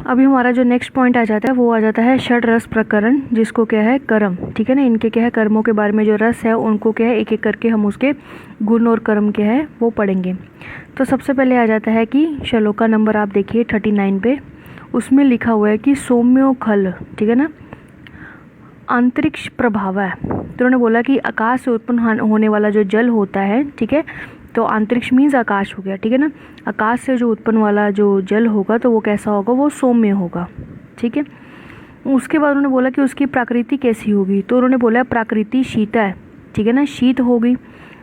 अभी हमारा जो नेक्स्ट पॉइंट आ जाता है वो आ जाता है षड रस प्रकरण, जिसको क्या है कर्म, ठीक है ना। इनके क्या है कर्मों के बारे में, जो रस है उनको क्या है एक एक करके हम उसके गुण और कर्म क्या है वो पढ़ेंगे। तो सबसे पहले आ जाता है कि श्लोक का नंबर आप देखिए 39 पे, उसमें लिखा हुआ है कि सौम्यो खल, ठीक है ना, अंतरिक्ष प्रभाव है। तो उन्होंने बोला कि आकाश से उत्पन्न होने वाला जो जल होता है, ठीक है, तो अंतरिक्ष मीन्स आकाश हो गया, ठीक है ना। आकाश से जो उत्पन्न वाला जो जल होगा तो वो कैसा होगा, वो सौम्य होगा, ठीक है। उसके बाद उन्होंने बोला कि उसकी प्रकृति कैसी होगी, तो उन्होंने बोला प्रकृति शीता है, ठीक है ना, शीत होगी।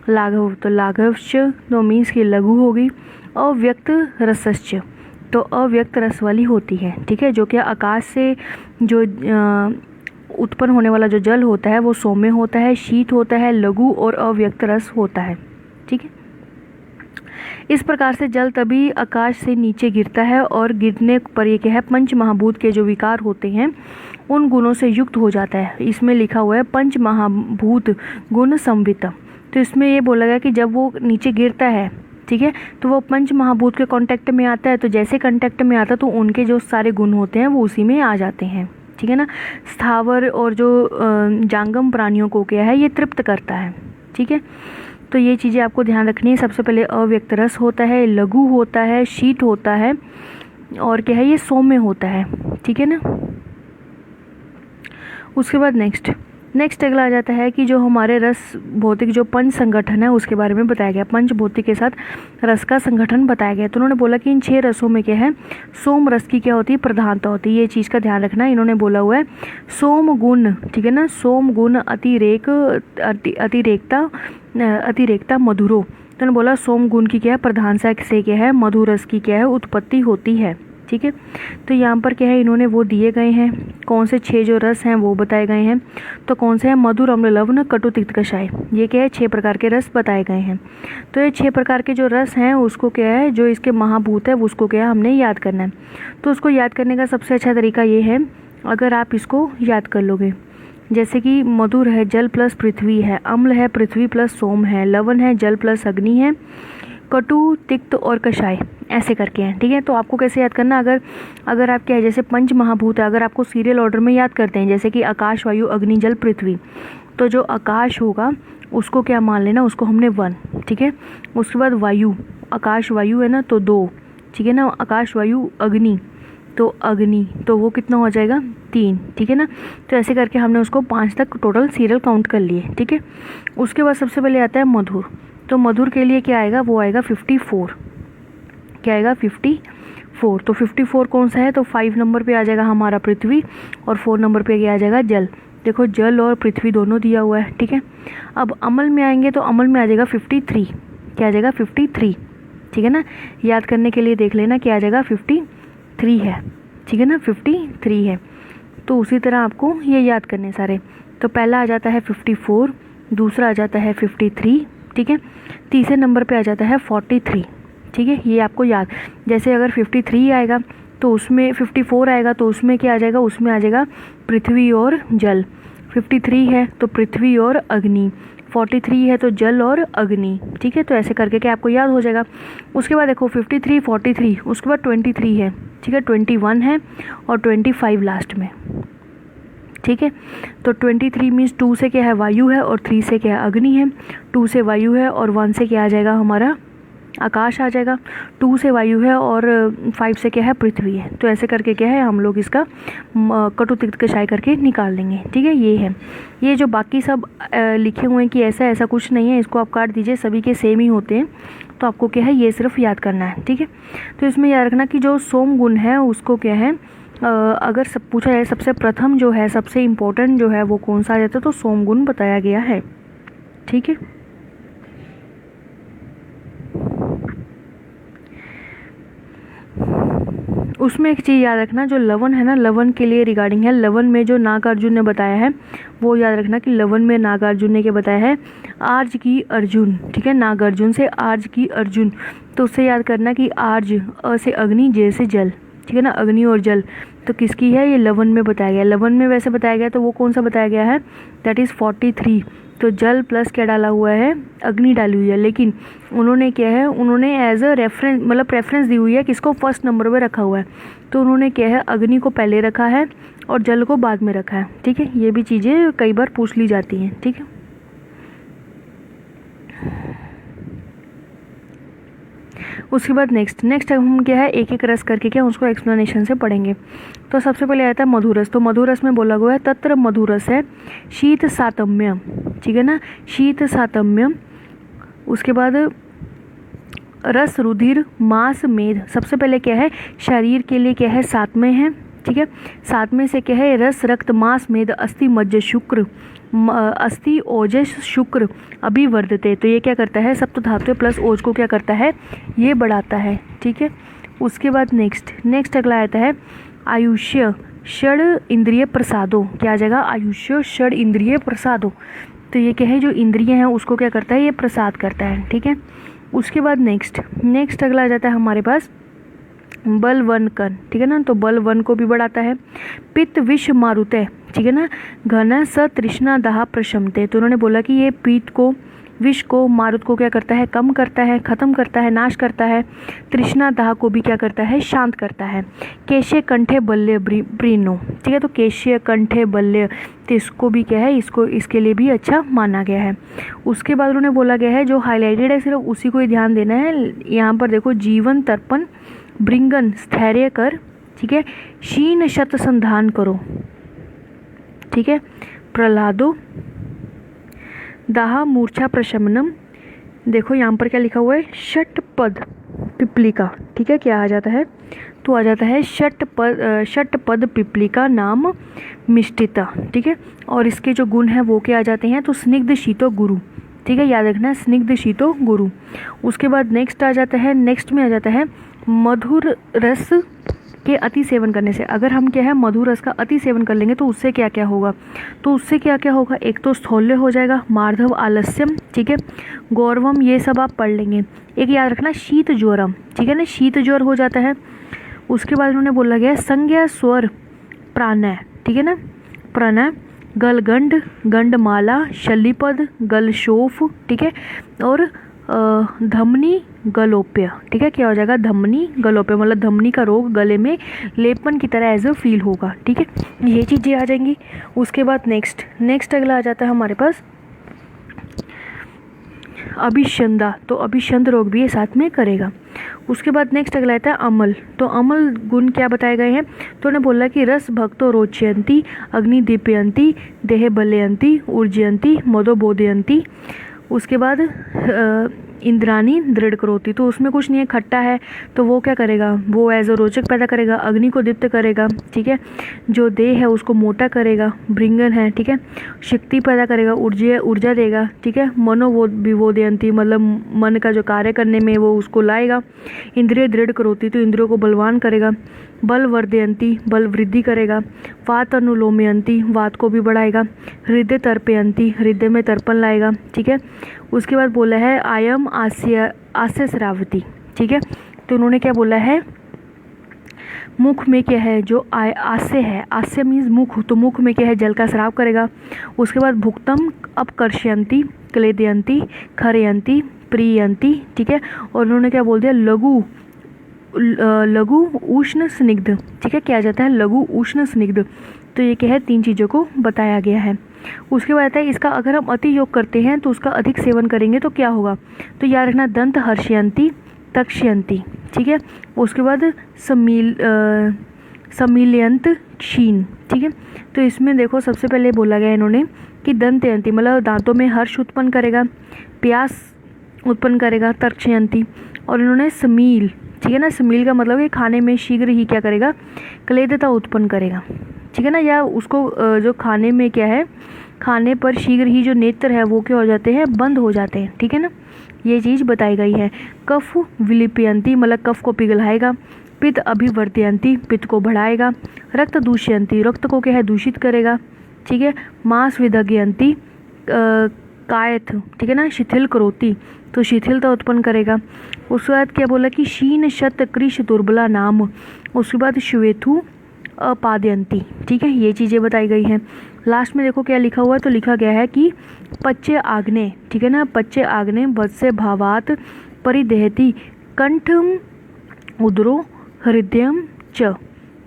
लाघव, तो लाघवश्च तो मीन्स की लघु होगी। अव्यक्त रसश्च, तो अव्यक्त रस वाली होती है, ठीक है। जो कि आकाश से जो उत्पन्न होने वाला जो जल होता है वो सौम्य होता है, शीत होता है, लघु और अव्यक्त रस होता है, ठीक है। इस प्रकार से जल तभी आकाश से नीचे गिरता है और गिरने पर ये क्या है, पंच महाभूत के जो विकार होते हैं उन गुणों से युक्त हो जाता है। इसमें लिखा हुआ है पंच महाभूत गुण संवित। तो इसमें ये बोला गया कि जब वो नीचे गिरता है, ठीक है, तो वो पंच महाभूत के कांटेक्ट में आता है। तो जैसे कांटेक्ट में आता है तो उनके जो सारे गुण होते हैं वो उसी में आ जाते हैं, ठीक है ना। स्थावर और जो जांगम प्राणियों को क्या है ये तृप्त करता है, ठीक है। तो ये चीज़ें आपको ध्यान रखनी है। सबसे पहले अव्यक्त रस होता है, लघु होता है, शीत होता है और क्या है ये सौम्य होता है, ठीक है ना। उसके बाद नेक्स्ट अगला आ जाता है कि जो हमारे रस भौतिक जो पंच संगठन है उसके बारे में बताया गया। पंच भौतिक के साथ रस का संगठन बताया गया। तो उन्होंने बोला कि इन 6 रसों में क्या है, सोम रस की क्या होती है, प्रधानता होती है। ये चीज़ का ध्यान रखना। इन्होंने बोला हुआ है सोम गुण, ठीक है ना, सोम गुण अतिरेकता मधुरो। तो उन्होंने बोला सोम गुण की क्या है, प्रधानता से क्या है, मधुर रस की क्या है उत्पत्ति होती है, ठीक है। तो यहाँ पर क्या है इन्होंने वो दिए गए हैं, कौन से 6 जो रस हैं वो बताए गए हैं। तो कौन से हैं, मधुर, अम्ल, लवण, कटु, तिक्त, कषाय। ये क्या है 6 प्रकार के रस बताए गए हैं। तो ये 6 प्रकार के जो रस हैं उसको क्या है, जो इसके महाभूत है उसको क्या है हमने याद करना है। तो उसको याद करने का सबसे अच्छा तरीका ये है, अगर आप इसको याद कर लोगे, जैसे कि मधुर है जल प्लस पृथ्वी है, अम्ल है पृथ्वी प्लस सोम है, लवण है जल प्लस अग्नि है, कटु, तिक्त और कषाय, ऐसे करके हैं, ठीक है। तो आपको कैसे याद करना, अगर आप क्या है, जैसे पंच महाभूत है, अगर आपको सीरियल ऑर्डर में याद करते हैं, जैसे कि आकाश, वायु, अग्नि, जल, पृथ्वी, तो जो आकाश होगा उसको क्या मान लेना, उसको हमने 1, ठीक है। उसके बाद वायु, आकाश वायु है ना तो 2, ठीक है ना। आकाश वायु अग्नि, तो अग्नि, तो वो कितना हो जाएगा 3, ठीक है ना। तो ऐसे करके हमने उसको 5 तक टोटल सीरियल काउंट कर लिए, ठीक है। उसके बाद सबसे पहले आता है मधुर। तो मधुर के लिए क्या आएगा, वो आएगा 54, क्या आएगा 54। तो 54 कौन सा है, तो 5 नंबर पे आ जाएगा हमारा पृथ्वी और 4 नंबर पे क्या आ जाएगा जल। देखो जल और पृथ्वी दोनों दिया हुआ है, ठीक है। अब अमल में आएंगे तो अमल में आ जाएगा 53, क्या आ जाएगा 53, ठीक है ना। याद करने के लिए देख लेना क्या आ जाएगा 53 है, ठीक है ना, 53 है। तो उसी तरह आपको ये याद करने सारे। तो पहला आ जाता है 54, दूसरा आ जाता है 53, ठीक है। तीसरे नंबर पे आ जाता है 43, ठीक है। ये आपको याद, जैसे अगर 53 आएगा तो उसमें 54 आएगा तो उसमें क्या आ जाएगा, उसमें आ जाएगा पृथ्वी और जल। 53 है तो पृथ्वी और अग्नि, 43 है तो जल और अग्नि, ठीक है। तो ऐसे करके क्या आपको याद हो जाएगा। उसके बाद देखो 53, 43, उसके बाद 23 है, ठीक है, 21 है और 25 लास्ट में, ठीक है। तो 23 मीन्स 2 से क्या है वायु है और 3 से क्या है अग्नि है, 2 से वायु है और 1 से क्या आ जाएगा हमारा आकाश आ जाएगा, 2 से वायु है और 5 से क्या है पृथ्वी है। तो ऐसे करके क्या है हम लोग इसका कटु, तिक्त, कषाय करके निकाल देंगे, ठीक है। ये है, ये जो बाकी सब लिखे हुए हैं कि ऐसा कुछ नहीं है, इसको आप काट दीजिए, सभी के सेम ही होते हैं। तो आपको क्या है ये सिर्फ याद करना है, ठीक है। तो इसमें याद रखना कि जो सोम गुण है उसको क्या है, अगर सब पूछा जाए सबसे प्रथम जो है, सबसे इम्पोर्टेंट जो है वो कौन सा आ जाता है, तो सोम गुण बताया गया है, ठीक है। उसमें एक चीज़ याद रखना, जो लवण है ना, लवण के लिए रिगार्डिंग है, लवण में जो नागार्जुन ने बताया है वो याद रखना कि लवण में नागार्जुन ने क्या बताया है, आर्ज की अर्जुन, ठीक है, नागार्जुन से आर्ज की अर्जुन। तो उससे याद करना कि आर्ज, अ से अग्नि, जे से जल, ठीक है ना, अग्नि और जल तो किसकी है, ये लवण में बताया गया। लवण में वैसे बताया गया तो वो कौन सा बताया गया है, दैट इज़ 43, तो जल प्लस क्या डाला हुआ है, अग्नि डाली हुई है, लेकिन उन्होंने क्या है, उन्होंने एज अ रेफरेंस मतलब प्रेफरेंस दी हुई है, किसको फर्स्ट नंबर पे रखा हुआ है, तो उन्होंने क्या है, अग्नि को पहले रखा है और जल को बाद में रखा है। ठीक है, ये भी चीज़ें कई बार पूछ ली जाती हैं। ठीक है, उसके बाद नेक्स्ट हम क्या है, एक एक रस करके क्या उसको एक्सप्लेनेशन से पढ़ेंगे। तो सबसे पहले आता है मधुरस। तो मधुरस में बोला हुआ है तत्र मधुरस है शीत सातम्य। ठीक है ना, शीत सातम्य। उसके बाद रस रुधिर मांस मेद। सबसे पहले क्या है, शरीर के लिए क्या है, सात में है। ठीक है, सात में से क्या है, रस रक्त मांस मेद अस्थि मज्ज शुक्र, अस्थि ओजस शुक्र अभिवर्धते। तो ये क्या करता है, सप्त धातु प्लस ओज को क्या करता है, ये बढ़ाता है। ठीक है, उसके बाद नेक्स्ट अगला आता है आयुष्य षड इंद्रिय प्रसादो। क्या आ जाएगा, आयुष्य षड इंद्रिय प्रसादो। तो ये क्या है, जो इंद्रिय हैं उसको क्या करता है, ये प्रसाद करता है। ठीक है, उसके बाद नेक्स्ट अगला आ जाता है हमारे पास बल वन कन। ठीक है ना, तो बल वन को भी बढ़ाता है। पित्त विष मारुते। ठीक है ना, घन स तृष्णा दाह प्रशमते। तो उन्होंने बोला कि ये पित्त को, विष को, मारुत को क्या करता है, कम करता है, खत्म करता है, नाश करता है। तृष्णा दाह को भी क्या करता है, शांत करता है। केशे कंठे बल्य ब्रीनो। ठीक है, तो केशे कंठे बल्य, तो इसको भी क्या है, इसके लिए भी अच्छा माना गया है। उसके बाद उन्होंने बोला गया है, जो हाईलाइटेड है सिर्फ उसी को ही ध्यान देना है। यहाँ पर देखो, जीवन तर्पण ब्रिंगन स्थैर्य कर। ठीक है, शीन शत संधान करो। ठीक है, प्रहलादो दाह मूर्छा प्रशमनम। देखो यहाँ पर क्या लिखा हुआ है, षटपद पिपलिका। ठीक है, क्या आ जाता है, तो आ जाता है षटपद पिपलिका नाम मिष्टिता। ठीक है, और इसके जो गुण हैं वो क्या आ जाते हैं, तो स्निग्ध शीतो गुरु। ठीक है, याद रखना है, स्निग्ध शीतो गुरु। उसके बाद नेक्स्ट में आ जाता है मधुर रस के अति सेवन करने से। अगर हम क्या है, मधुर रस का अति सेवन कर लेंगे तो उससे क्या क्या होगा, तो उससे क्या क्या होगा, एक तो स्थौल्य हो जाएगा, मार्धव आलस्यम। ठीक है, गौरवम, ये सब आप पढ़ लेंगे। एक याद रखना, शीत ज्वरम। ठीक है ना, शीत ज्वर हो जाता है। उसके बाद उन्होंने बोला गया संज्ञा स्वर प्राणय। ठीक है ना, प्रणय, गलगंड, गंडमाला, शल्लीपद, गलशोफ। ठीक है, और धमनी गलोप्य। ठीक है, क्या हो जाएगा, धमनी गलोप्य, मतलब धमनी का रोग गले में लेपन की तरह एज अ फील होगा। ठीक है, ये चीज़ें आ जाएंगी। उसके बाद नेक्स्ट अगला आ जाता है हमारे पास अभिषंदा। तो अभिषंद रोग भी ये साथ में करेगा। उसके बाद नेक्स्ट अगला आता है अमल। तो अमल गुण क्या बताए गए हैं, तो उन्होंने बोला कि रस भक्तो रोचयंती, अग्नि दीपयंती, देह बलयंती, ऊर्जयंती, मदो बोधयंती। उसके बाद इंद्रानी दृढ़ करोती। तो उसमें कुछ नहीं है, खट्टा है तो वो क्या करेगा, वो एज अ रोचक पैदा करेगा, अग्नि को दीप्त करेगा। ठीक है, जो देह है उसको मोटा करेगा, ब्रिंगन है। ठीक है, शक्ति पैदा करेगा, ऊर्जा देगा। ठीक है, मनो वो विवोदयंती, मतलब मन का जो कार्य करने में वो उसको लाएगा। इंद्रिय दृढ़ करोती, तो इंद्रियों को बलवान करेगा। बल वर्धयंती, बल वृद्धि करेगा। वात अनुलोमयंती, वात को भी बढ़ाएगा। हृदय तर्पयंती, हृदय में तर्पण लाएगा। ठीक है, उसके बाद बोला है आयम आस्य श्रावती। ठीक है, तो उन्होंने क्या बोला है, मुख में क्या है, जो आस्य है, आस्य मीन्स मुख, तो मुख में क्या है, जल का स्राव करेगा। उसके बाद भुक्तम अपकर्षयंती, क्लेदयंती, खरयंती, प्रियंती। ठीक है, और उन्होंने क्या बोल दिया, लघु उष्ण स्निग्ध। ठीक है, क्या जाता है, लघु उष्ण स्निग्ध। तो ये क्या है, 3 चीज़ों को बताया गया है। उसके बाद आता है इसका अगर हम अति योग करते हैं तो उसका अधिक सेवन करेंगे तो क्या होगा, तो याद रखना दंत हर्षयंती तक्षयंती। ठीक है, उसके बाद सम्मिलयंत क्षीण। ठीक है, तो इसमें देखो सबसे पहले बोला गया इन्होंने कि दंतयंती मतलब दांतों में हर्ष उत्पन्न करेगा, प्यास उत्पन्न करेगा, तक्षयंती। और इन्होंने समील, ठीक है ना, समील का मतलब है खाने में शीघ्र ही क्या करेगा, क्लेदता उत्पन्न करेगा। ठीक है ना, या उसको जो खाने में क्या है, खाने पर शीघ्र ही जो नेत्र है वो क्या हो जाते हैं, बंद हो जाते हैं। ठीक है ना, ये चीज़ बताई गई है। कफ विलिपयंती मतलब कफ को पिघलाएगा। पित्त अभिवर्धयंती, पित्त को बढ़ाएगा। रक्त दूषयंती, रक्त को क्या है, दूषित करेगा। ठीक है, मांस विदग्यंती, कायथ, ठीक है ना, शिथिल करोती, तो शिथिलता उत्पन्न करेगा। उसके बाद क्या बोला कि शीन शत कृष दुर्बला नाम। उसके बाद श्वेथु अपादयंती। ठीक है, ये चीज़ें बताई गई हैं। लास्ट में देखो क्या लिखा हुआ है, तो लिखा गया है कि पच्चे आग्ने, ठीक है ना, पच्चे आग्ने वत्स्य भावात परिदेहति कंठम उदरो हृदयम च।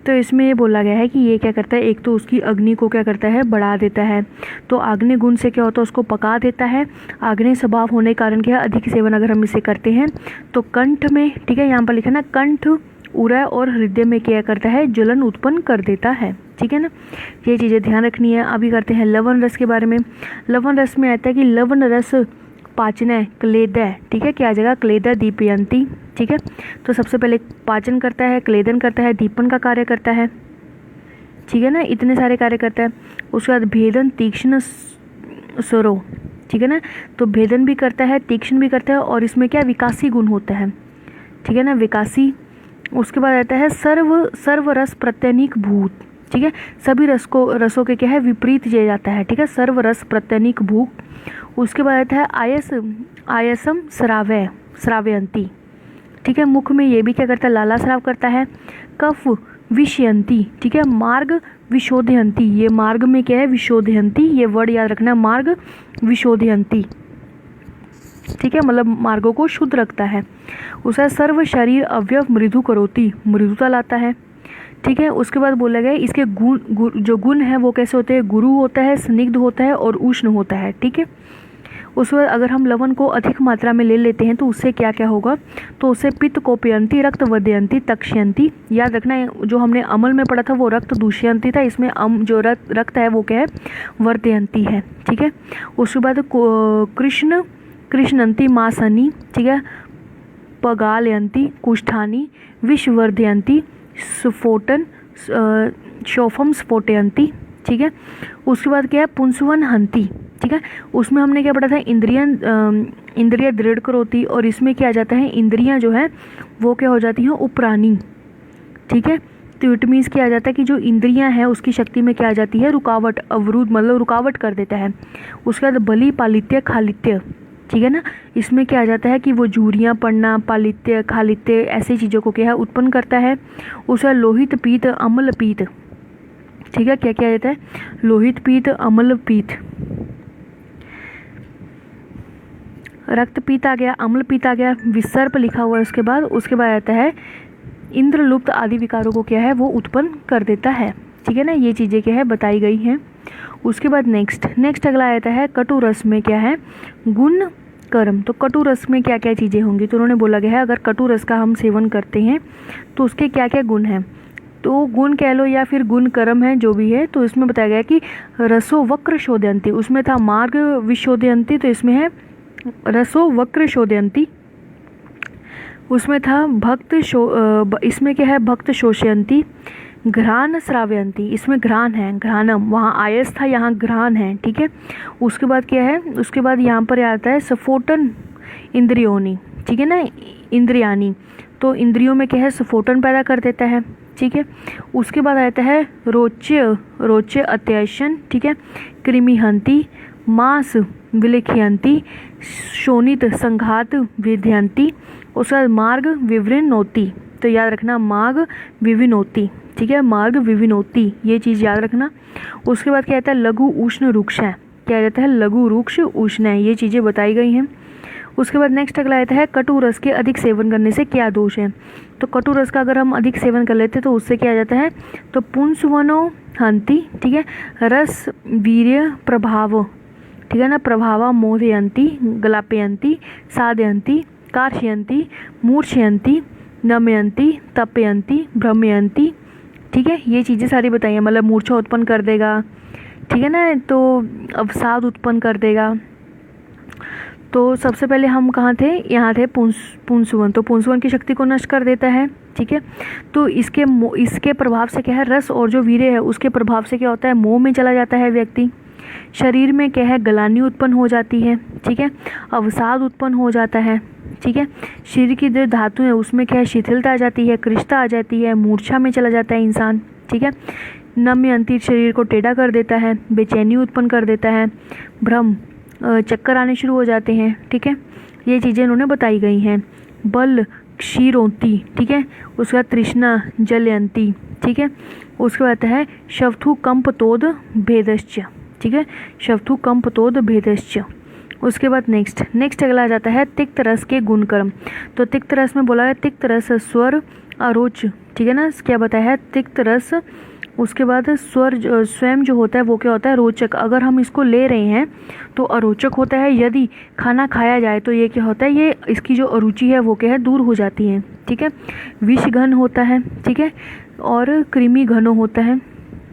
तो इसमें ये बोला गया है कि ये क्या करता है, एक तो उसकी अग्नि को क्या करता है, बढ़ा देता है। तो आग्नेय गुण से क्या होता है, उसको पका देता है। आग्नेय स्वभाव होने के कारण क्या है, अधिक सेवन अगर हम इसे करते हैं तो कंठ में, ठीक है, यहाँ पर लिखा ना, कंठ उरय और हृदय में क्या करता है, ज्वलन उत्पन्न कर देता है, ठीक है ना। ये चीज़ें ध्यान रखनी है। अभी करते हैं लवण रस के बारे में। लवण रस में आता है कि लवण रस पाचन क्लेदय, ठीक है, क्या आ जाएगा, क्लेदय दीपयंती, ठीक है। तो सबसे पहले पाचन करता है, क्लेदन करता है, दीपन का कार्य करता है, ठीक है ना, इतने सारे कार्य करता है। उसके बाद भेदन तीक्ष्ण स्वरो, ठीक है ना, तो भेदन भी करता है, तीक्ष्ण भी करता है, और इसमें क्या विकासी गुण होता है, ठीक है ना, विकासी। उसके बाद आता है सर्व रस प्रत्यनीक भूत, ठीक है, सभी रसों के क्या है, विपरीत किया जाता है, ठीक है, सर्व रस प्रत्यनीक भूत। उसके बाद आता है आयसम श्रावयंती, ठीक है, मुख में ये भी क्या करता है, लाला स्राव करता है। कफ विषयंती, ठीक है, मार्ग विशोधयंती, ये मार्ग में क्या है, विशोधयंती, ये वर्ड याद रखना, मार्ग विशोधयंती, ठीक है, मतलब मार्गों को शुद्ध रखता है। उसका सर्व शरीर अवयव मृदु करोती, मृदुता लाता है, ठीक है। उसके बाद बोला गया इसके जो गुण है वो कैसे होते हैं, गुरु होता है, स्निग्ध होता है और उष्ण होता है, ठीक है। उस वक्त अगर हम लवण को अधिक मात्रा में ले लेते हैं तो उससे क्या क्या होगा, तो उससे पित्त कोपयंती, रक्त वदयंती, तक्ष्यंती, याद रखना है, जो हमने अमल में पढ़ा था वो रक्त दूष्यंती था, इसमें जो रक्त है वो क्या है, वर्धयंती है, ठीक है। उसके बाद कृष्णंती मासनी, ठीक है, पगालयंती, कुष्ठानी, विषवर्धयंती, स्फोटन शोफम स्फोटयंती, ठीक है। उसके बाद क्या है, पुंसवन हंती, ठीक है, उसमें हमने क्या पढ़ा था, इंद्रिय दृढ़ करोती, और इसमें क्या आ जाता है, इंद्रियां जो है वो क्या हो जाती हैं, उपरानी, ठीक है। तो इट मीन्स क्या आ जाता है कि जो इंद्रियां हैं उसकी शक्ति में क्या आ जाती है, रुकावट, अवरुद्ध, मतलब रुकावट कर देता है। उसके बाद बलि पालित्य खालित्य, ठीक है ना, इसमें क्या आ जाता है कि वो झूरियाँ पड़ना, पालित्य, खालित्य, ऐसी चीज़ों को क्या है, उत्पन्न करता है। उसका लोहित पीत, अम्ल पीत, ठीक है, क्या क्या आ जाता है, लोहित पीत, अम्ल पीत, रक्त पीत आ गया, अम्ल पीत आ गया, विसर्प लिखा हुआ है उसके बाद आता है इंद्रलुप्त आदि विकारों को क्या है, वो उत्पन्न कर देता है, ठीक है ना। ये चीज़ें क्या है, बताई गई हैं। उसके बाद नेक्स्ट अगला आता है कटु रस में क्या है, गुण कर्म। तो कटु रस में क्या क्या चीज़ें होंगी, तो उन्होंने बोला गया है अगर कटु रस का हम सेवन करते हैं तो उसके क्या क्या गुण हैं, तो गुण कह लो या फिर गुण कर्म है, जो भी है। तो इसमें बताया गया कि रसो वक्र शोधयंती, उसमें था मार्ग विशोधयंती, तो इसमें है रसो वक्र शोधयंती। उसमें था इसमें क्या है, भक्त शोषयंती। घ्राण श्रावयंती, इसमें घ्राण है, घ्राणम, वहाँ आयस था, यहाँ घ्राण है, ठीक है। उसके बाद क्या है, उसके बाद यहाँ पर आता है स्फोटन इंद्रियोनी, ठीक है ना, इंद्रियानी, तो इंद्रियों में क्या है, स्फोटन पैदा कर देता है, ठीक है। उसके बाद आता है रोच्य अत्यशन, ठीक है, कृमिहंती, मांस विलेखयंती, शोणित संघात विध्यंती। उसके बाद मार्ग विवृणोति, तो याद रखना मार्ग विविनोति, ठीक है, मार्ग विविनोति, ये चीज़ याद रखना। उसके बाद क्या आता है, लघु उष्ण रुक्ष है, क्या रहता है, लघु रुक्ष उष्ण है, ये चीज़ें बताई गई हैं। उसके बाद नेक्स्ट अगला आता है कटु रस के अधिक सेवन करने से क्या दोष है। तो कटु रस का अगर हम अधिक सेवन कर लेते हैं तो उससे क्या आ जाता है, तो पुंसवनो हंति, ठीक है, रस वीर्य प्रभाव, ठीक है ना, प्रभावा मोदयंती, गलापयंती, साधयंती, कार्षयंती, मूर्छयंती, नमयंती, तपयंती, भ्रमयंती, ठीक है, ये चीज़ें सारी बताई हैं, मतलब मूर्छा उत्पन्न कर देगा, ठीक है ना, तो अवसाद उत्पन्न कर देगा। तो सबसे पहले हम कहाँ थे, यहाँ थे पुंसवन, तो पुंसवन की शक्ति को नष्ट कर देता है, ठीक है। तो इसके प्रभाव से क्या है, रस और जो वीर्य है उसके प्रभाव से क्या होता है, मोह में चला जाता है व्यक्ति, शरीर में क्या है, गलानी उत्पन्न हो जाती है, ठीक है, अवसाद उत्पन्न हो जाता है, ठीक है, शरीर की जो धातु है उसमें क्या है, शिथिलता आ जाती है, कृष्णता आ जाती है, मूर्छा में चला जाता है इंसान, ठीक है, नम्यंती, शरीर को टेढ़ा कर देता है, बेचैनी उत्पन्न कर देता है, भ्रम, चक्कर आने शुरू हो जाते हैं, ठीक है, ये चीज़ें इन्होंने बताई गई हैं। बल क्षीरोंती, ठीक है। उसके बाद तृष्णा जलयंती, ठीक है। उसके बाद है शवथु कंपतोद भेदश्च, ठीक है, शवथु कंपतोद भेदश्च। उसके बाद नेक्स्ट अगला आ जाता है तिक्त रस के गुणकर्म। तो तिक्त रस में बोला है तिक्त रस स्वर अरोच, ठीक है ना, क्या बताया है तिक्त रस। उसके बाद स्वर स्वयं जो होता है वो क्या होता है, रोचक। अगर हम इसको ले रहे हैं तो अरोचक होता है, यदि खाना खाया जाए तो ये क्या होता है, ये इसकी जो अरुचि है वो क्या है, दूर हो जाती है, ठीक है। विष घन होता है, ठीक है, और कृमि घनो होता है,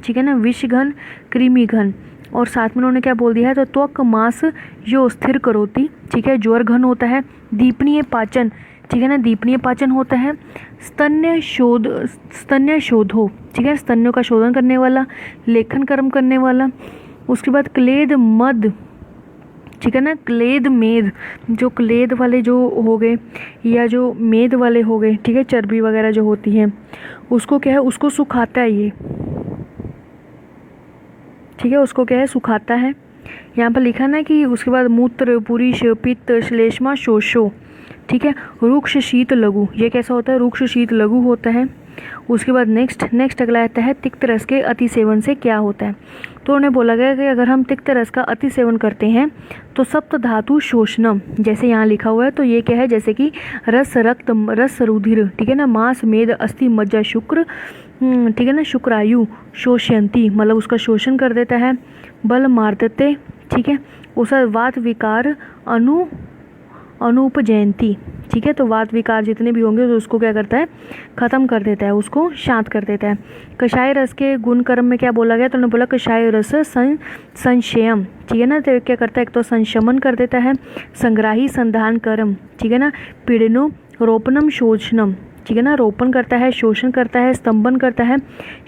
ठीक है ना, विष घन कृमि घन। और साथ में उन्होंने क्या बोल दिया है, तो त्वक मांस यो स्थिर करोती, ठीक है, ज्वर घन होता है। दीपनीय पाचन, ठीक है ना, दीपनीय पाचन होता है। स्तन्य शोधो, ठीक है, स्तन्यों का शोधन करने वाला, लेखन कर्म करने वाला। उसके बाद क्लेद मद, ठीक है ना, क्लेद मेद, जो क्लेद वाले जो हो गए या जो मेद वाले हो गए, ठीक है, चर्बी वगैरह जो होती है उसको क्या है, उसको सुखाता है ये, ठीक है, उसको क्या है, सुखाता है। यहाँ पर लिखा ना कि उसके बाद मूत्र पुरीश पित्त श्लेष्मा शोषो, ठीक है। रुक्ष शीत लघु, ये कैसा होता है, रुक्ष शीत लघु होता है। उसके बाद नेक्स्ट अगला आता है तिक्त रस के अति सेवन से क्या होता है। तो उन्हें बोला गया कि अगर हम तिक्त रस का अति सेवन करते हैं तो सप्त धातु शोषणम, जैसे यहाँ लिखा हुआ है, तो ये क्या है, जैसे कि रस रक्त रस रुधिर, ठीक है ना, मांस मेद अस्थि मज्जा शुक्र, ठीक है ना, शुक्रायु शोषयंती, मतलब उसका शोषण कर देता है। बल मार्दते, ठीक है। उसका वात विकार अनुपजयंती, ठीक है, तो वात विकार जितने भी होंगे तो उसको क्या करता है, ख़त्म कर देता है, उसको शांत कर देता है। कषाय रस के गुण कर्म में क्या बोला गया, तो उन्होंने बोला कषाय रस संशयम, ठीक है ना, तो क्या करता है, एक तो संशमन कर देता है, संग्राही संधान कर्म, ठीक है ना, पीड़नो रोपणम शोषणम, ठीक है ना, रोपण करता है, शोषण करता है, स्तंभन करता है।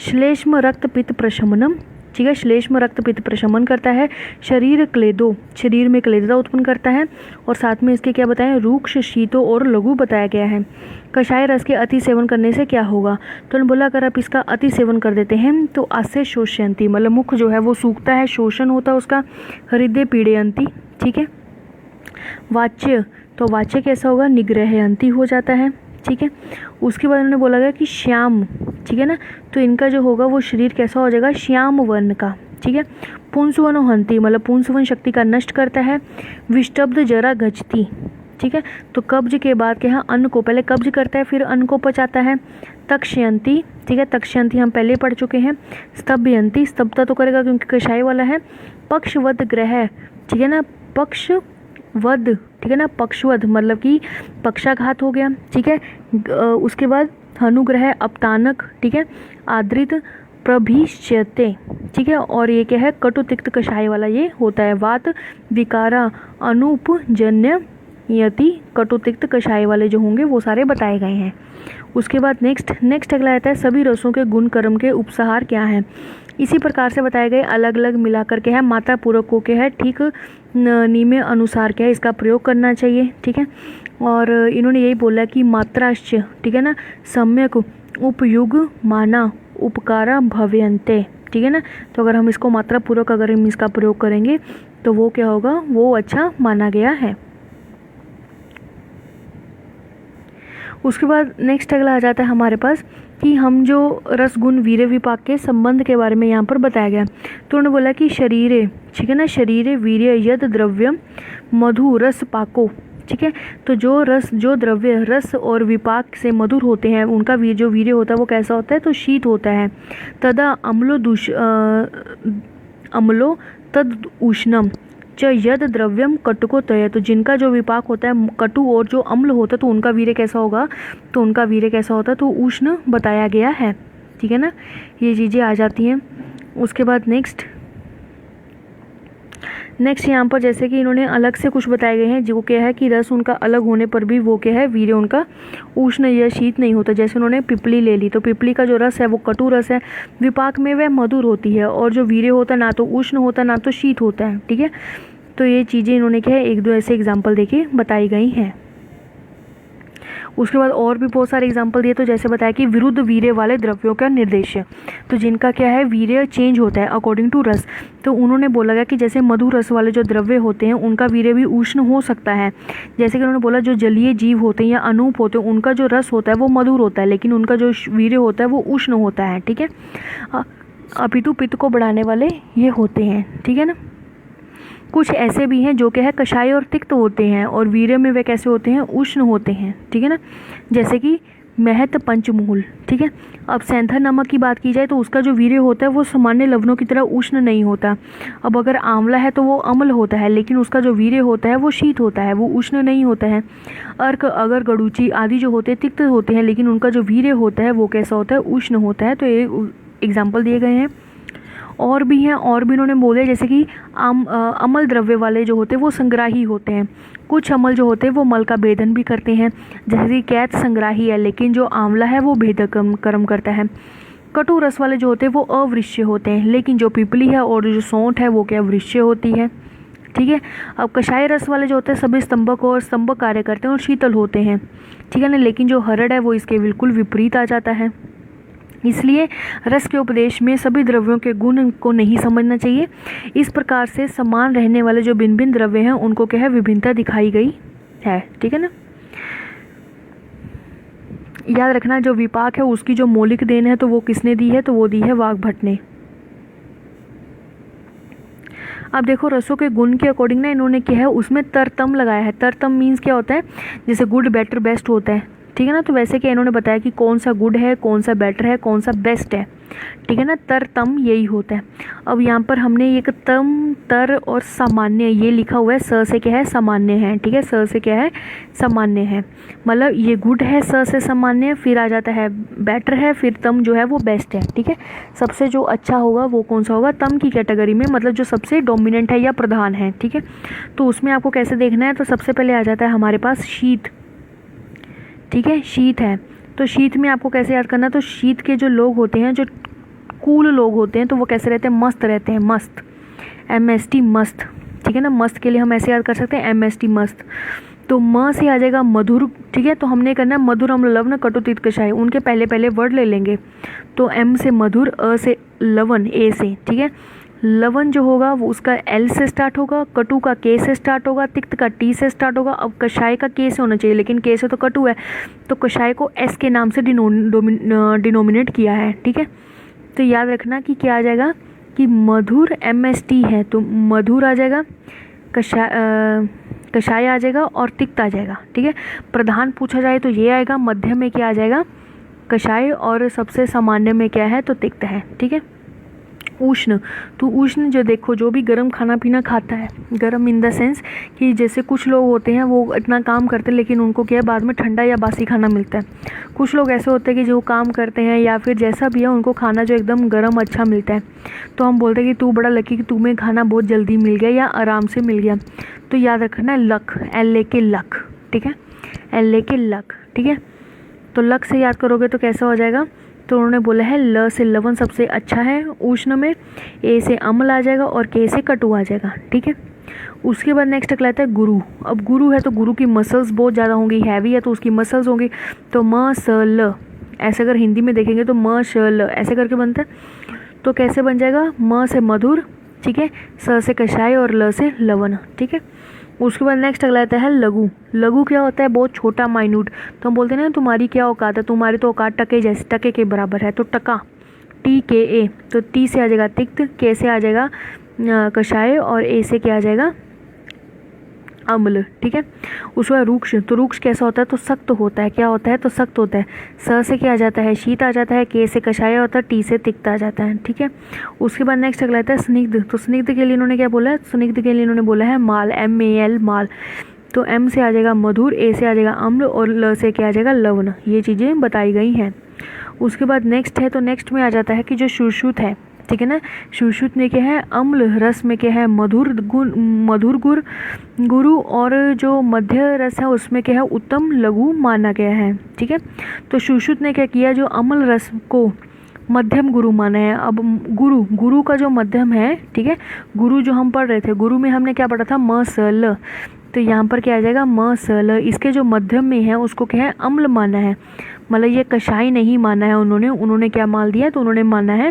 श्लेष्म रक्त पित्त प्रशमनम, ठीक है, श्लेष्म रक्त पित्त प्रशमन करता है। शरीर क्लेदो, शरीर में क्लेदता उत्पन्न करता है। और साथ में इसके क्या बताएं, रूक्ष शीतो और लघु बताया गया है। कषाय रस के अति सेवन करने से क्या होगा, तो उन्होंने बोला अगर आप इसका अति सेवन कर देते हैं तो आस्य शोषयंती, मतलब मुख जो है वो सूखता है, शोषण होता है उसका। हृदय पीड़यंती, ठीक है। वाच्य, तो वाच्य कैसा होगा, निग्रहयंती हो जाता है, ठीक है। उसके बाद उन्होंने बोला गया कि श्याम, ठीक है ना, तो इनका जो होगा वो शरीर कैसा हो जाएगा, श्याम वर्ण का, ठीक है। पुंसवन हंती, मतलब पुंसवन शक्ति का नष्ट करता है। विष्टब्ध जरा गजती, ठीक है, तो कब्ज के बाद क्या है, अन्न को पहले कब्ज करता है फिर अन्न को पचाता है। तक्षयंती, ठीक है, तक्षयंती हम पहले पढ़ चुके हैं। स्तभयंती, स्तब्धता तो करेगा क्योंकि कषाय वाला है। पक्षवद ग्रह, ठीक है ना, पक्षवद, ठीक है ना, पक्षवद मतलब कि पक्षाघात हो गया, ठीक है। उसके बाद हनुग्रह अपतानक, ठीक है। आदृत प्रभिष्यते, ठीक है, और ये क्या है, कटु तिक्त कषाय वाला ये होता है। वात विकारा अनुपजन्य यति, कटु तिक्त कषाय वाले जो होंगे वो सारे बताए गए हैं। उसके बाद नेक्स्ट अगला आता है सभी रसों के गुण कर्म के उपसहार क्या हैं। इसी प्रकार से बताए गए अलग अलग मिलाकर के है, मात्रा पूर्वकों के है, ठीक नियम अनुसार क्या है इसका प्रयोग करना चाहिए, ठीक है। और इन्होंने यही बोला कि मात्राश्च, ठीक है ना, सम्यक उपयुग माना उपकारा भव्यन्ते, ठीक है ना, तो अगर हम इसको मात्रा पूर्वक अगर हम इसका प्रयोग करेंगे तो वो क्या होगा, वो अच्छा माना गया है। उसके बाद नेक्स्ट अगला आ जाता है हमारे पास कि हम जो रसगुण वीर्य विपाक के संबंध के बारे में यहाँ पर बताया गया। तो उन्होंने बोला कि शरीरे, ठीक है ना, शरीरे वीर्य यद द्रव्यम मधु रस पाको, ठीक है, तो जो रस, जो द्रव्य रस और विपाक से मधुर होते हैं उनका जो वीर्य होता है वो कैसा होता है, तो शीत होता है। तदा अम्लो तद उष्णम च यद द्रव्यम कटुको तय, तो जिनका जो विपाक होता है कटु और जो अम्ल होता है तो उनका वीर्य कैसा होगा, तो उनका वीर्य कैसा होता है, तो उष्ण बताया गया है, ठीक है ना, ये चीज़ें आ जाती हैं। उसके बाद नेक्स्ट यहाँ पर जैसे कि इन्होंने अलग से कुछ बताए गए हैं जो क्या है कि रस उनका अलग होने पर भी वो क्या है, वीर्य उनका उष्ण या शीत नहीं होता। जैसे उन्होंने पिपली ले ली, तो पिपली का जो रस है वो कटु रस है, विपाक में वह मधुर होती है, और जो वीर्य होता है ना तो उष्ण होता ना तो शीत होता है, ठीक है। तो ये चीज़ें इन्होंने क्या है एक दो ऐसे एग्जाम्पल देके बताई गई हैं। उसके बाद और भी बहुत सारे एग्जाम्पल दिए, तो जैसे बताया कि विरुद्ध वीर्य वाले द्रव्यों का निर्देश्य, तो जिनका क्या है वीर्य चेंज होता है अकॉर्डिंग टू रस। तो उन्होंने बोला गया कि जैसे मधु रस वाले जो द्रव्य होते हैं उनका वीर्य भी उष्ण हो सकता है। जैसे कि उन्होंने बोला जो जलीय जीव होते हैं या अनूप होते हैं उनका जो रस होता है वो मधुर होता है, लेकिन उनका जो वीर्य होता है वो उष्ण होता है। ठीक है, अपितु पित्त को बढ़ाने वाले ये होते हैं। ठीक है ना। कुछ ऐसे भी हैं जो क्या है कषाय और तिक्त होते हैं और वीर्य में वे कैसे होते हैं उष्ण होते हैं। ठीक है ना, जैसे कि महत पंचमूल। ठीक है, अब सैंथर नमक की बात की जाए तो उसका जो वीर्य होता है वो सामान्य लवणों की तरह उष्ण नहीं होता। अब अगर आंवला है तो वो अम्ल होता है, लेकिन उसका जो वीर्य होता है वो शीत होता है, वो उष्ण नहीं होता है। अर्क, अगर, गड़ूची आदि जो होते हैं तिक्त होते हैं, लेकिन उनका जो वीर्य होता है वो कैसा होता है उष्ण होता है। तो ये एग्जाम्पल दिए गए हैं। और भी हैं, और भी इन्होंने बोले जैसे कि अमल द्रव्य वाले जो होते हैं वो संग्राही होते हैं। कुछ अमल जो होते हैं वो मल का भेदन भी करते हैं, जैसे कि कैथ संग्राही है, लेकिन जो आंवला है वो भेदक कर्म करता है। कटु रस वाले जो होते हैं वो अवृश्य होते हैं, लेकिन जो पिपली है और जो सौंठ है वो क्या वृश्य होती है। ठीक है, अब कषाय रस वाले जो होते हैं सभी स्तंभक और स्तंभक कार्य करते हैं और शीतल होते हैं। ठीक है ना, लेकिन जो हरड़ है वो इसके बिल्कुल विपरीत आ जाता है। इसलिए रस के उपदेश में सभी द्रव्यों के गुण को नहीं समझना चाहिए। इस प्रकार से समान रहने वाले जो भिन्न भिन्न द्रव्य हैं उनको क्या है विभिन्नता दिखाई गई है। ठीक है ना, याद रखना जो विपाक है उसकी जो मौलिक देन है तो वो किसने दी है, तो वो दी है वाग्भट ने। अब देखो रसों के गुण के अकॉर्डिंग ना इन्होंने क्या है उसमें तरतम लगाया है। तरतम मीन्स क्या होता है, जैसे गुड बेटर बेस्ट होता है। ठीक है ना, तो वैसे क्या इन्होंने बताया कि कौन सा गुड है, कौन सा बेटर है, कौन सा बेस्ट है। ठीक है ना, तर तम यही होता है। अब यहाँ पर हमने एक तम तर और सामान्य ये लिखा हुआ है, स से क्या है सामान्य है। ठीक है, स से क्या है सामान्य है, मतलब ये गुड है स से सामान्य, फिर आ जाता है बेटर है, फिर तम जो है वो बेस्ट है। ठीक है, सबसे जो अच्छा होगा वो कौन सा होगा, तम की कैटेगरी में, मतलब जो सबसे डोमिनेंट है या प्रधान है। ठीक है, तो उसमें आपको कैसे देखना है, तो सबसे पहले आ जाता है हमारे पास शीत। ठीक है, शीत है, तो शीत में आपको कैसे याद करना, तो शीत के जो लोग होते हैं, जो कूल लोग होते हैं, तो वो कैसे रहते हैं, मस्त रहते हैं, मस्त, MST मस्त। ठीक है ना, मस्त के लिए हम ऐसे याद कर सकते हैं MST मस्त। तो म से आ जाएगा मधुर। ठीक है, तो हमने करना है मधुर, अम्ल, लवण, कटु, तिक्त, कषाय, उनके पहले पहले वर्ड ले लेंगे। तो M से मधुर, अ से लवण, ए से। ठीक है, लवण जो होगा वो उसका L से स्टार्ट होगा, कटु का K से स्टार्ट होगा, तिक्त का T से स्टार्ट होगा। अब कषाय का K से होना चाहिए, लेकिन K से तो कटु है, तो कषाय को S के नाम से डिनोमिनेट किया है। ठीक है, तो याद रखना कि क्या आ जाएगा कि मधुर MST है, तो मधुर आ जाएगा, कषाय आ जाएगा और तिक्त आ जाएगा। ठीक है, प्रधान पूछा जाए तो ये आएगा, मध्य में क्या आ जाएगा कषाय, और सबसे सामान्य में क्या है तो तिक्त है। ठीक है, उष्ण, तो उष्ण जो देखो जो भी गर्म खाना पीना खाता है, गर्म इन द सेंस कि जैसे कुछ लोग होते हैं वो इतना काम करते हैं लेकिन उनको क्या है बाद में ठंडा या बासी खाना मिलता है। कुछ लोग ऐसे होते हैं कि जो काम करते हैं या फिर जैसा भी है उनको खाना जो एकदम गर्म अच्छा मिलता है, तो हम बोलते हैं कि तू बड़ा लकी कि तुम्हें खाना बहुत जल्दी मिल गया या आराम से मिल गया। तो याद रखना है लक, LA के लक। ठीक है, LA के लक। ठीक है, तो लक से याद करोगे तो कैसा हो जाएगा, तो उन्होंने बोला है ल से लवण सबसे अच्छा है उष्ण में, ए से अम्ल आ जाएगा और के से कटु आ जाएगा। ठीक है, उसके बाद नेक्स्ट कहलाता है गुरु। अब गुरु है तो गुरु की मसल्स बहुत ज़्यादा होंगी, हैवी है तो उसकी मसल्स होंगी, तो म स ल, ऐसे अगर हिंदी में देखेंगे तो म श ल ऐसे करके बनता है। तो कैसे बन जाएगा, म से मधुर, ठीक है, स से कषाय और ल से लवण। ठीक है, उसके बाद नेक्स्ट अगला आता है लघु। लघु क्या होता है, बहुत छोटा, माइन्यूट। तो हम बोलते हैं ना तुम्हारी क्या औकात है, तुम्हारी तो औकात टके जैसे, टके के बराबर है, तो टका, TKA। तो टी से आ जाएगा तिक्त, के से आ जाएगा कषाय और ए से क्या आ जाएगा अम्ल। ठीक है, उसके बाद रुक्ष। तो रुक्ष कैसा होता है, तो सख्त होता है, क्या होता है तो सख्त होता है। स से क्या आ जाता है शीत आ जाता है, के से कषाय होता है, टी से तिक्त आ जाता है। ठीक है, उसके बाद नेक्स्ट अगला आता है स्निग्ध। तो स्निग्ध के लिए इन्होंने क्या बोला है, स्निग्ध के लिए इन्होंने बोला है माल, MAL माल। तो M से आ जाएगा मधुर, A से आ जाएगा अम्ल और ल से क्या आ जाएगा लवण। ये चीज़ें बताई गई हैं। उसके बाद नेक्स्ट है, तो नेक्स्ट में आ जाता है कि जो शुश्रुत है, ठीक है ना, शुश्रुत में क्या है अम्ल, रस में क्या है मधुर गुरु, और जो मध्य रस है उसमें क्या है उत्तम लघु माना गया है। ठीक है, तो शुश्रुत ने क्या किया, जो अम्ल रस को मध्यम गुरु माना है। अब गुरु का जो मध्यम है, ठीक है, गुरु जो हम पढ़ रहे थे, गुरु में हमने क्या पढ़ा था म स ल, तो यहाँ पर क्या आ जाएगा म स ल। इसके जो मध्यम में है उसको क्या है अम्ल माना है, मतलब ये कषाय नहीं माना है उन्होंने क्या मान दिया, तो उन्होंने माना है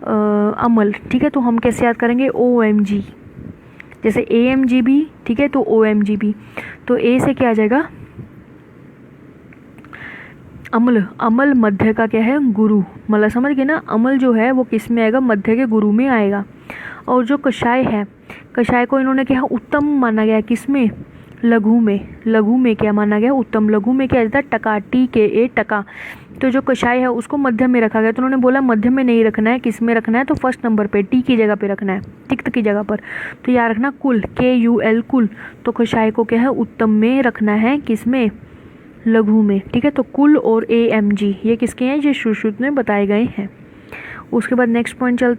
अम्ल। ठीक है, तो हम कैसे याद करेंगे OMG, जैसे AMG भी, ठीक है, तो OMG भी। तो ए से क्या आ जाएगा अम्ल। अम्ल मध्य का क्या है गुरु, मतलब समझ गए ना, अम्ल जो है वो किस में आएगा, मध्य के गुरु में आएगा। और जो कषाय है, कषाय को इन्होंने क्या उत्तम माना गया, किस में, लघु में। लघु में क्या माना गया, उत्तम। लघु में क्या रहता है, टका, टी के ए टका। तो जो कषाय है उसको मध्यम में रखा गया, तो उन्होंने बोला मध्यम में नहीं रखना है, किस में रखना है, तो फर्स्ट नंबर पे टी की जगह पे रखना है, तिक्त की जगह पर। तो याद रखना कुल, KUL कुल। तो कषाय को क्या है उत्तम में रखना है, किस में, लघु में। ठीक है, तो कुल और AMG ये किसके हैं, ये सुश्रुत में बताए गए हैं। उसके बाद नेक्स्ट पॉइंट चलते हैं।